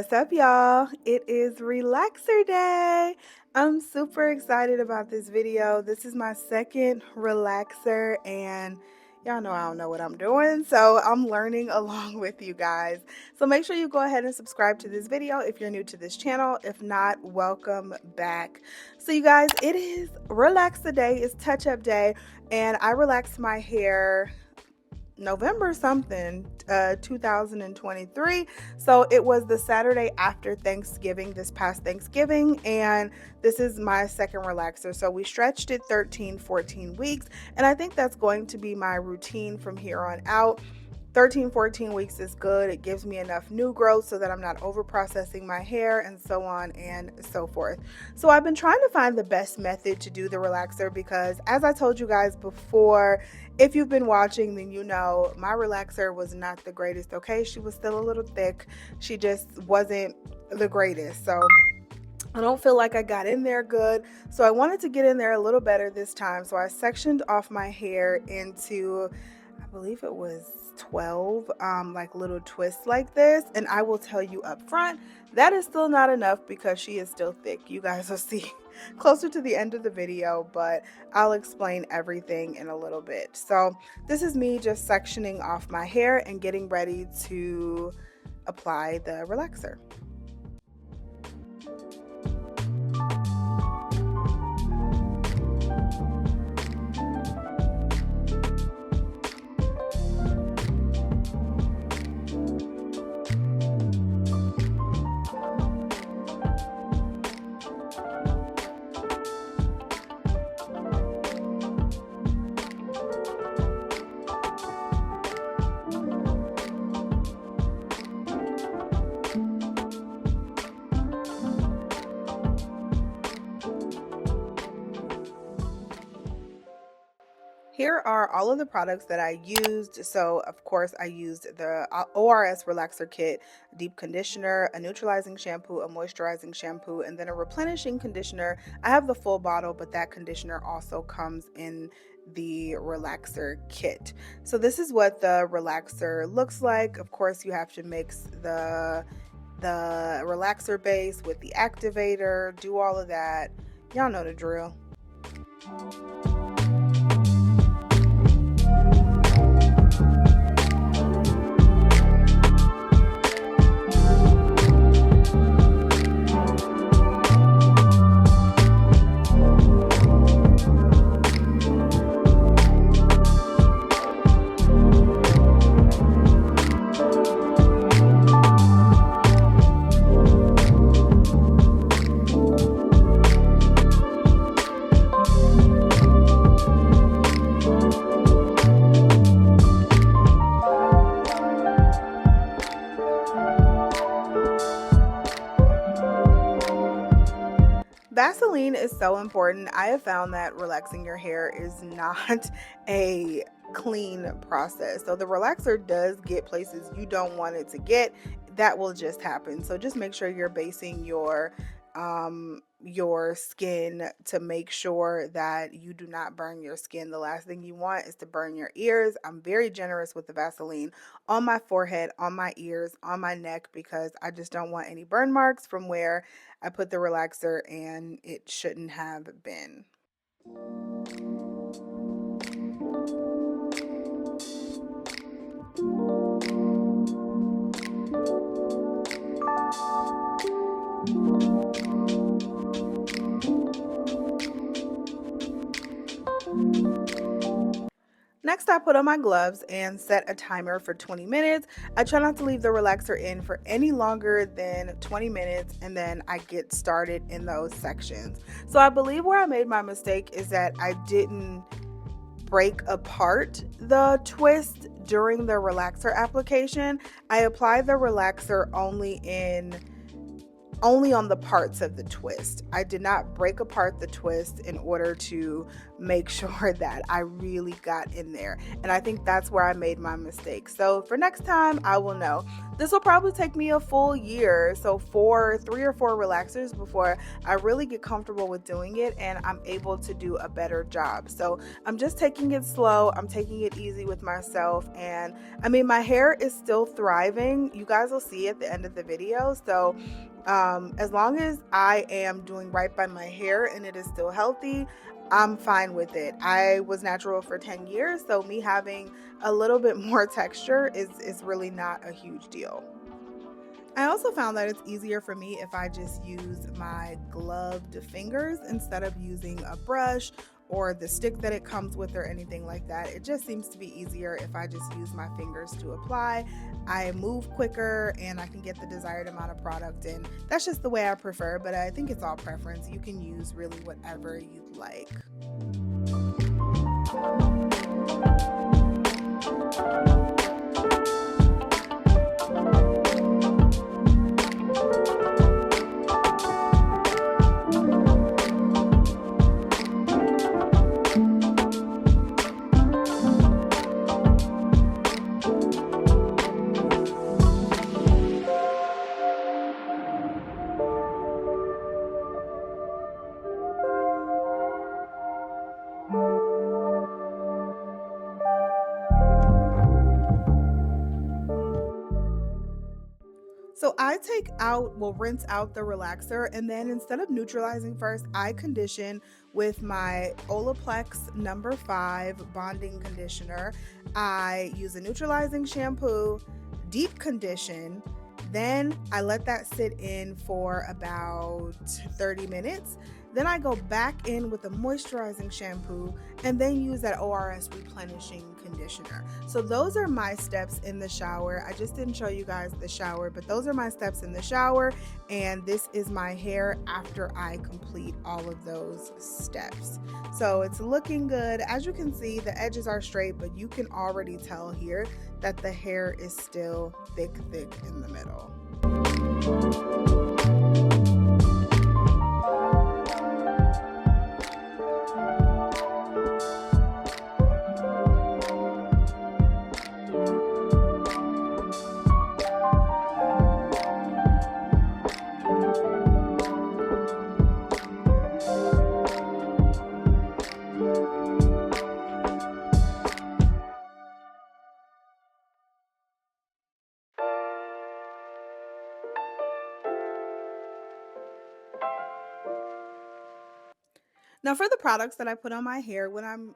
What's up, y'all? It is relaxer day. I'm super excited about this video. This is my second relaxer, and y'all know I don't know what I'm doing, so I'm learning along with you guys. So make sure you go ahead and subscribe to this video if you're new to this channel. If not, welcome back. So you guys, it is relaxer day. It's touch-up day, and I relaxed my hair November something 2023. So it was the Saturday after Thanksgiving, this past Thanksgiving, and this is my second relaxer. So we stretched it 13-14 weeks, and I think that's going to be my routine from here on out. 13-14 weeks is good. It gives me enough new growth so that I'm not over processing my hair, and so on and so forth. So I've been trying to find the best method to do the relaxer because, as I told you guys before, if you've been watching, then you know my relaxer was not the greatest. Okay, she was still a little thick. She just wasn't the greatest. So I don't feel like I got in there good. So I wanted to get in there a little better this time. So I sectioned off my hair into, I believe it was 12 like little twists like this, and I will tell you up front that is still not enough because she is still thick. You guys will see closer to the end of the video, but I'll explain everything in a little bit. So this is me just sectioning off my hair and getting ready to apply the relaxer. Here are all of the products that I used. So, of course, I used the ORS Relaxer Kit, a deep conditioner, a neutralizing shampoo, a moisturizing shampoo, and then a replenishing conditioner. I have the full bottle, but that conditioner also comes in the relaxer kit. So this is what the relaxer looks like. Of course, you have to mix the relaxer base with the activator, do all of that. Y'all know the drill. Vaseline is so important. I have found that relaxing your hair is not a clean process. So the relaxer does get places you don't want it to get. That will just happen. So just make sure you're basing your skin to make sure that you do not burn your skin. The last thing you want is to burn your ears. I'm very generous with the Vaseline on my forehead, on my ears, on my neck, because I just don't want any burn marks from where I put the relaxer and it shouldn't have been. Next, I put on my gloves and set a timer for 20 minutes. I try not to leave the relaxer in for any longer than 20 minutes, and then I get started in those sections. So I believe where I made my mistake is that I didn't break apart the twist during the relaxer application. I applied the relaxer only in only on the parts of the twist. I did not break apart the twist in order to make sure that I really got in there. And I think that's where I made my mistake. So for next time, I will know. This will probably take me a full year. So 3 or 4 relaxers before I really get comfortable with doing it and I'm able to do a better job. So I'm just taking it slow. I'm taking it easy with myself. And I mean, my hair is still thriving. You guys will see at the end of the video. So as long as I am doing right by my hair and it is still healthy, I'm fine with it. I was natural for 10 years, so me having a little bit more texture is really not a huge deal. I also found that it's easier for me if I just use my gloved fingers instead of using a brush or the stick that it comes with or anything like that. It just seems to be easier if I just use my fingers to apply. I move quicker and I can get the desired amount of product in. That's just the way I prefer, but I think it's all preference. You can use really whatever you'd like. So I rinse out the relaxer, and then instead of neutralizing first, I condition with my Olaplex #5 bonding conditioner. I use a neutralizing shampoo, deep condition, then I let that sit in for about 30 minutes. Then I go back in with a moisturizing shampoo and then use that ORS replenishing conditioner. So those are my steps in the shower. I just didn't show you guys the shower, but those are my steps in the shower. And this is my hair after I complete all of those steps. So it's looking good. As you can see, the edges are straight, but you can already tell here that the hair is still thick in the middle. Now for the products that I put on my hair when I'm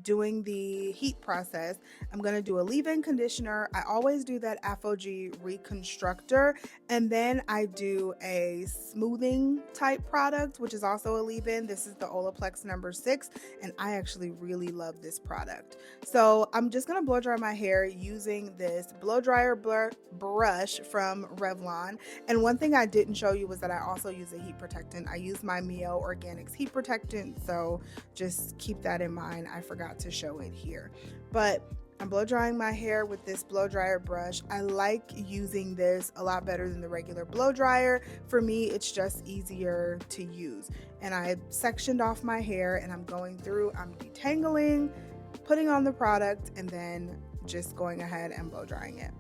doing the heat process, I'm going to do a leave-in conditioner. I always do that AphoG Reconstructor, and then I do a smoothing type product, which is also a leave-in. This is the Olaplex #6, and I actually really love this product. So I'm just going to blow dry my hair using this blow dryer brush from Revlon. And one thing I didn't show you was that I also use a heat protectant. I use my Mio Organics heat protectant, so just keep that in mind. I forgot to show it here, but I'm blow drying my hair with this blow dryer brush. I like using this a lot better than the regular blow dryer. For me, it's just easier to use. And I sectioned off my hair and I'm going through, I'm detangling, putting on the product, and then just going ahead and blow drying it.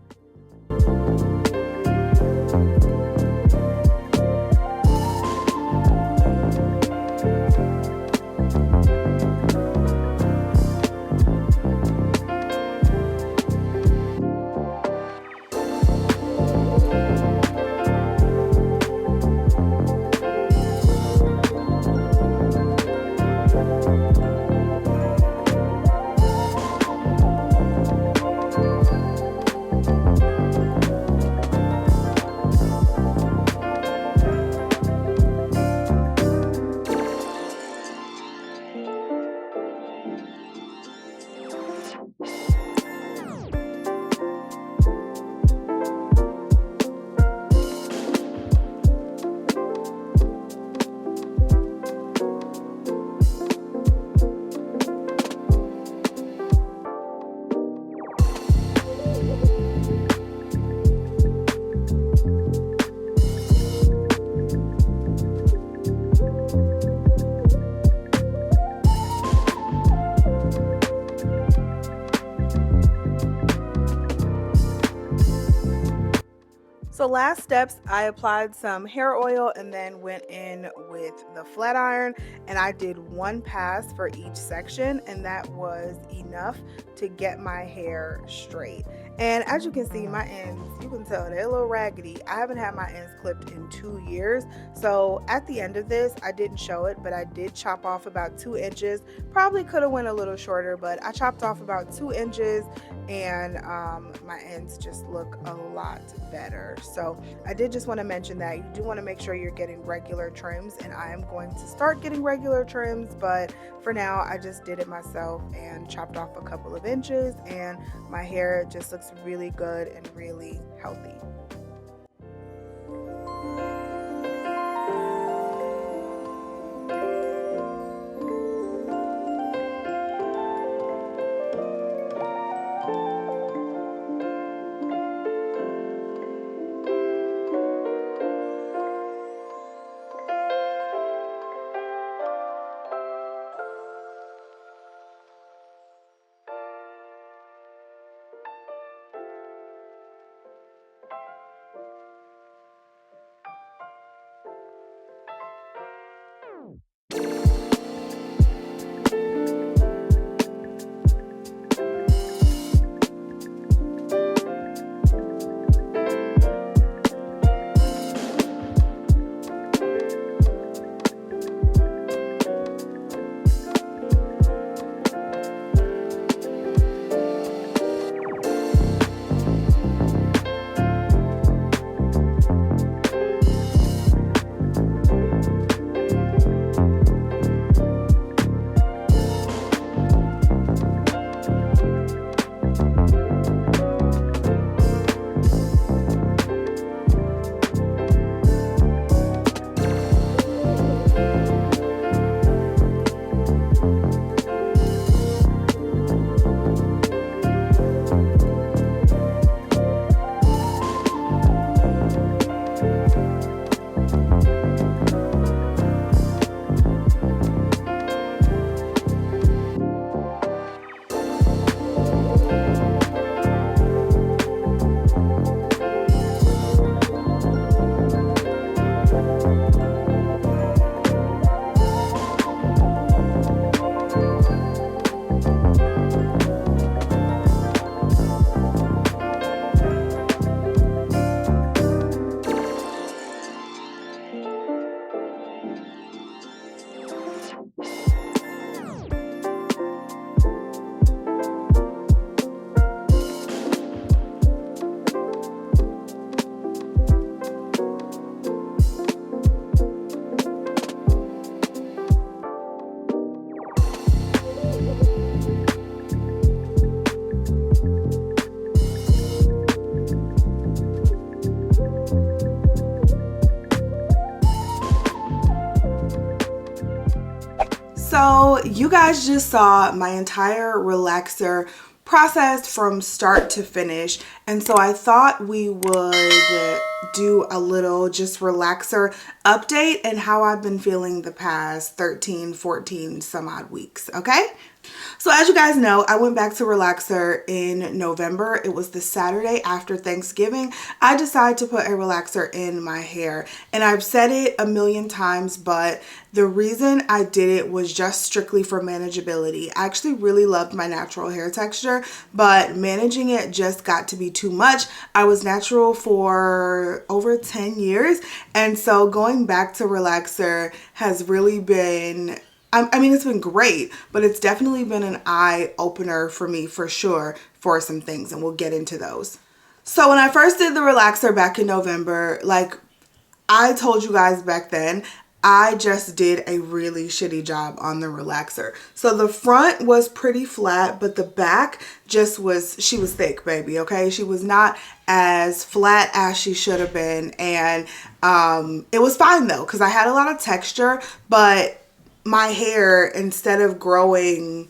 So last steps, I applied some hair oil and then went in with the flat iron, and I did one pass for each section, and that was enough to get my hair straight. And as you can see, my ends, you can tell they're a little raggedy. I haven't had my ends clipped in 2 years. So at the end of this, I didn't show it, but I did chop off about 2 inches. Probably could have went a little shorter, but I chopped off about 2 inches, and my ends just look a lot better. So I did just want to mention that you do want to make sure you're getting regular trims, and I am going to start getting regular trims, but for now I just did it myself and chopped off a couple of inches, and my hair just looks really good and really healthy. So you guys just saw my entire relaxer process from start to finish, and so I thought we would do a little just relaxer update and how I've been feeling the past 13, 14 some odd weeks, okay? So as you guys know, I went back to relaxer in November. It was the Saturday after Thanksgiving. I decided to put a relaxer in my hair, and I've said it a million times, but the reason I did it was just strictly for manageability. I actually really loved my natural hair texture, but managing it just got to be too much. I was natural for over 10 years, and so going back to relaxer has really been, I mean, it's been great, but it's definitely been an eye opener for me for sure for some things, and we'll get into those. So when I first did the relaxer back in November, like I told you guys back then, I just did a really shitty job on the relaxer. So the front was pretty flat, but the back just was, she was thick, baby, okay? She was not as flat as she should have been, and it was fine though, because I had a lot of texture, but my hair, instead of growing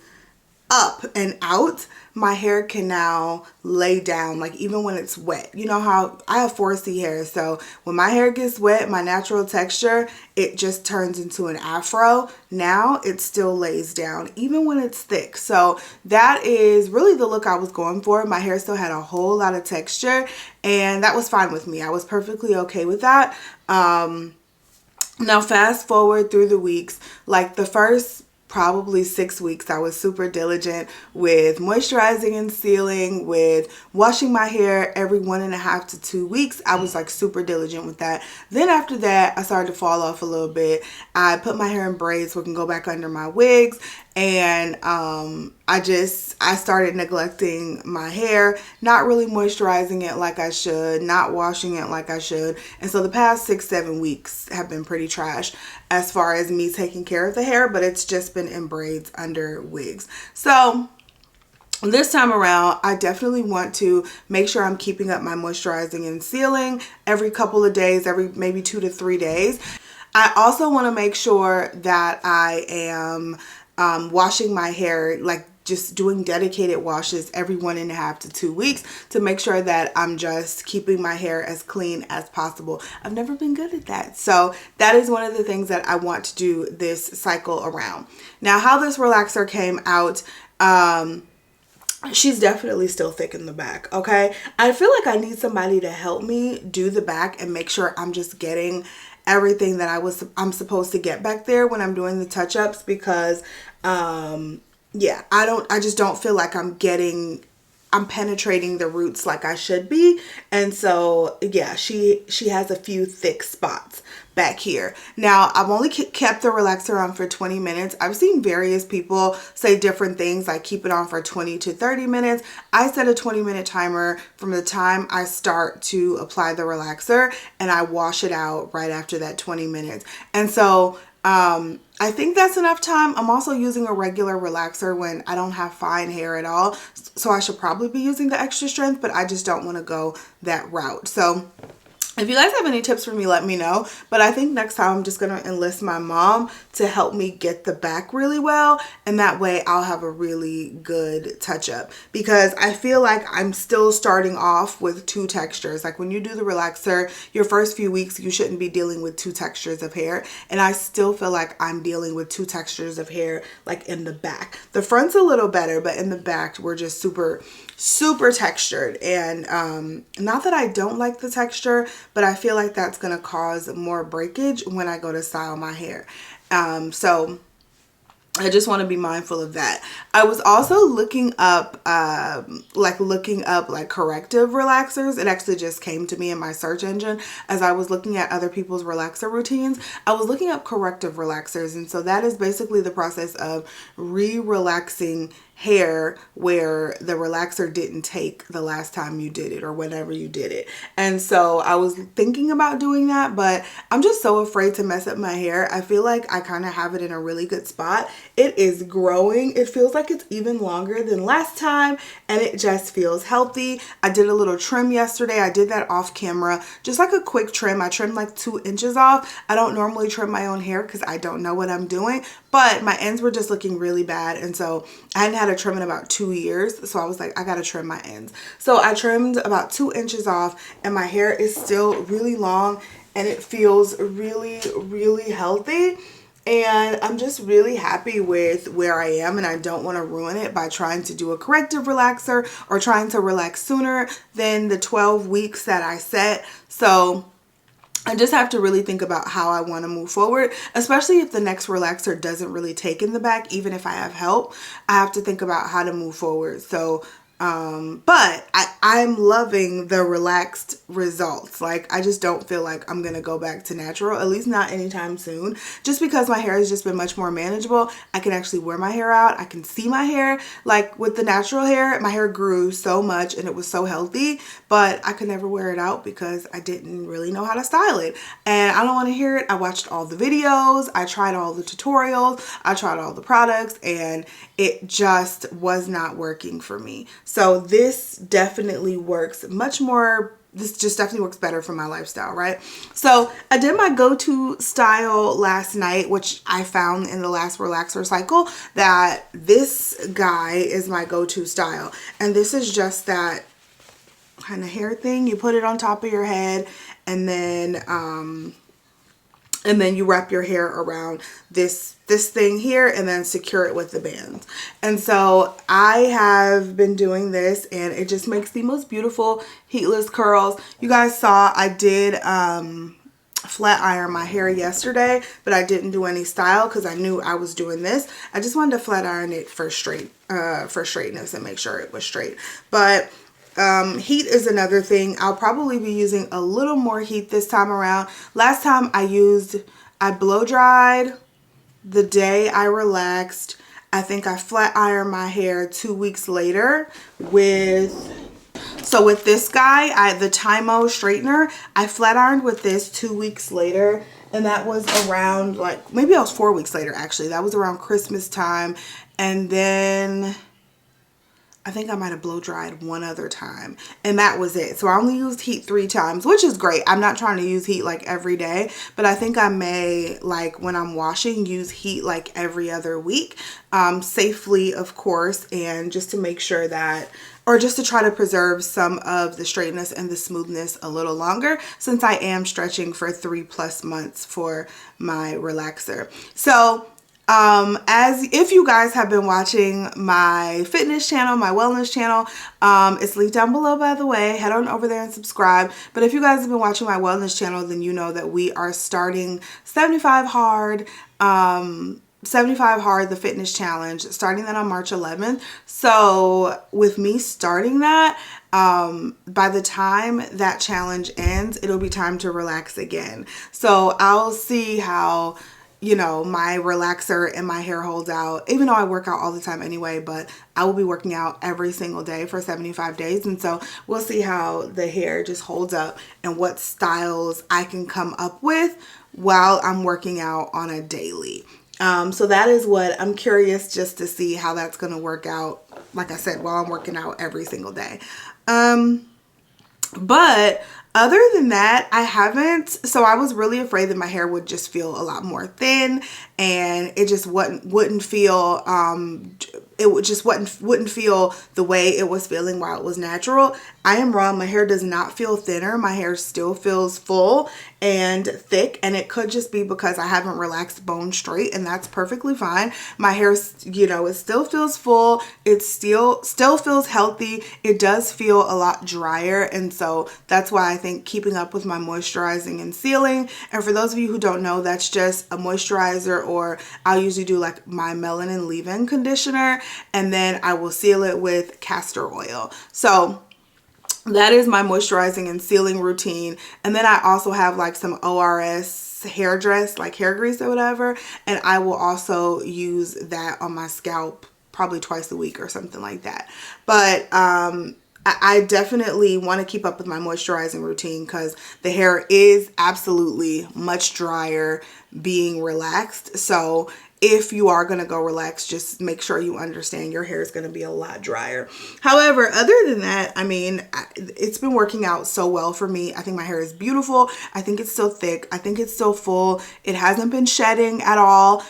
up and out, my hair can now lay down, like even when it's wet. You know how I have 4C hair, so when my hair gets wet, my natural texture, it just turns into an afro. Now it still lays down even when it's thick. So that is really the look I was going for. My hair still had a whole lot of texture, and that was fine with me. I was perfectly okay with that. Now fast forward through the weeks, like the first probably 6 weeks, I was super diligent with moisturizing and sealing, with washing my hair every 1.5 to 2 weeks. I was like super diligent with that. Then after that, I started to fall off a little bit. I put my hair in braids so it can go back under my wigs. And I started neglecting my hair, not really moisturizing it like I should, not washing it like I should. And so the past 6-7 weeks have been pretty trash as far as me taking care of the hair, but it's just been in braids under wigs. So this time around, I definitely want to make sure I'm keeping up my moisturizing and sealing every couple of days, every maybe 2 to 3 days. I also want to make sure that I am washing my hair, like just doing dedicated washes every 1.5 to 2 weeks to make sure that I'm just keeping my hair as clean as possible. I've never been good at that. So that is one of the things that I want to do this cycle around. Now, how this relaxer came out, she's definitely still thick in the back, okay? I feel like I need somebody to help me do the back and make sure I'm just getting everything that I'm supposed to get back there when I'm doing the touch-ups, because yeah, I just don't feel like I'm penetrating the roots like I should be. And so yeah, she has a few thick spots back here. Now, I've only kept the relaxer on for 20 minutes. I've seen various people say different things, like keep it on for 20 to 30 minutes. I set a 20-minute timer from the time I start to apply the relaxer, and I wash it out right after that 20 minutes. And so I think that's enough time. I'm also using a regular relaxer when I don't have fine hair at all. So I should probably be using the extra strength, but I just don't want to go that route. So if you guys have any tips for me, let me know. But I think next time I'm just going to enlist my mom to help me get the back really well. And that way I'll have a really good touch up, because I feel like I'm still starting off with 2 textures. Like when you do the relaxer, your first few weeks, you shouldn't be dealing with 2 textures of hair. And I still feel like I'm dealing with 2 textures of hair, like in the back. The front's a little better, but in the back, we're just super textured. And not that I don't like the texture, but I feel like that's going to cause more breakage when I go to style my hair. So I just want to be mindful of that. I was also looking up like corrective relaxers. It actually just came to me in my search engine as I was looking at other people's relaxer routines. I was looking up corrective relaxers, and so that is basically the process of re-relaxing hair where the relaxer didn't take the last time you did it or whenever you did it. And so I was thinking about doing that, but I'm just so afraid to mess up my hair. I feel like I kind of have it in a really good spot. It is growing. It feels like it's even longer than last time, and it just feels healthy. I did a little trim yesterday. I did that off camera, just like a quick trim. I trimmed like 2 inches off. I don't normally trim my own hair because I don't know what I'm doing, but my ends were just looking really bad. And so I hadn't had a trim in about 2 years. So I was like, I gotta trim my ends. So I trimmed about 2 inches off, and my hair is still really long, and it feels really, really healthy. And I'm just really happy with where I am, and I don't want to ruin it by trying to do a corrective relaxer or trying to relax sooner than the 12 weeks that I set. So I just have to really think about how I want to move forward, especially if the next relaxer doesn't really take in the back. Even if I have help, I have to think about how to move forward. So but I'm loving the relaxed results. Like, I just don't feel like I'm gonna go back to natural, at least not anytime soon, just because my hair has just been much more manageable. I can actually wear my hair out. I can see my hair. Like with the natural hair, my hair grew so much and it was so healthy, but I could never wear it out because I didn't really know how to style it. And I don't want to hear it. I watched all the videos, I tried all the tutorials, I tried all the products, and it just was not working for me. So this definitely works much more this just definitely works better for my lifestyle, right? So I did my go-to style last night, which I found in the last relaxer cycle that this guy is my go-to style. And this is just that kind of hair thing. You put it on top of your head, and then you wrap your hair around this thing here and then secure it with the bands. And so I have been doing this, and it just makes the most beautiful heatless curls. You guys saw I did flat iron my hair yesterday, but I didn't do any style because I knew I was doing this. I just wanted to flat iron it for straightness and make sure it was straight. But heat is another thing. I'll probably be using a little more heat this time around. Last time I blow dried the day I relaxed. I think I flat ironed my hair 2 weeks later with this guy, the Tymo straightener. I flat ironed with this 2 weeks later, and that was around, like, maybe it was 4 weeks later actually. That was around Christmas time. And then I think I might have blow dried one other time, and that was it. So I only used heat 3 times, which is great. I'm not trying to use heat like every day, but I think I may, like when I'm washing, use heat like every other week, safely of course, and just to make sure that, or just to try to preserve some of the straightness and the smoothness a little longer, since I am stretching for 3+ months for my relaxer. So as if you guys have been watching my fitness channel, my wellness channel, it's linked down below, by the way. Head on over there and subscribe. But if you guys have been watching my wellness channel, then you know that we are starting 75 hard, the fitness challenge, starting that on March 11th. So with me starting that, by the time that challenge ends, it'll be time to relax again. So I'll see how, you know, my relaxer and my hair holds out, even though I work out all the time anyway, but I will be working out every single day for 75 days. And so we'll see how the hair just holds up and what styles I can come up with while I'm working out on a daily. So that is what I'm curious just to see how that's going to work out. Like I said, while I'm working out every single day. But other than that, I haven't. So I was really afraid that my hair would just feel a lot more thin, and it just wouldn't feel wouldn't feel the way it was feeling while it was natural. I am wrong. My hair does not feel thinner. My hair still feels full and thick, and it could just be because I haven't relaxed bone straight, and that's perfectly fine. My hair, you know, it still feels full. It still feels healthy. It does feel a lot drier, and so that's why I think keeping up with my moisturizing and sealing. And for those of you who don't know, that's just a moisturizer, or I'll usually do like my melanin leave-in conditioner, and then I will seal it with castor oil. So that is my moisturizing and sealing routine. And then I also have like some ORS hair dress, like hair grease or whatever, and I will also use that on my scalp probably twice a week or something like that. But I definitely want to keep up with my moisturizing routine because the hair is absolutely much drier being relaxed. So if you are going to go relax, just make sure you understand your hair is going to be a lot drier. However, other than that, I mean, it's been working out so well for me. I think my hair is beautiful. I think it's still thick. I think it's still full. It hasn't been shedding at all,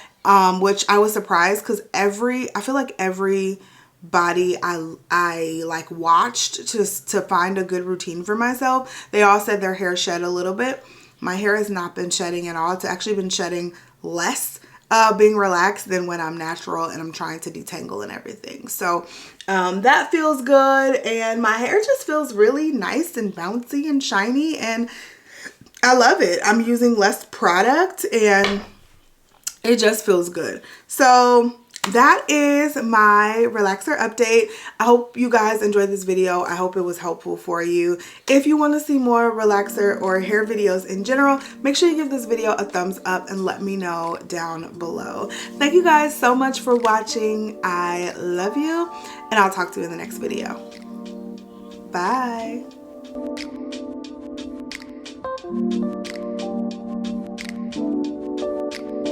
which I was surprised because I feel like every body I like watched to find a good routine for myself, they all said their hair shed a little bit. My hair has not been shedding at all. It's actually been shedding less being relaxed than when I'm natural and I'm trying to detangle and everything. So that feels good, and my hair just feels really nice and bouncy and shiny, and I love it. I'm using less product and it just feels good. So that is my relaxer update. I hope you guys enjoyed this video. I hope it was helpful for you. If you want to see more relaxer or hair videos in general, make sure you give this video a thumbs up and let me know down below. Thank you guys so much for watching. I love you, and I'll talk to you in the next video. Bye.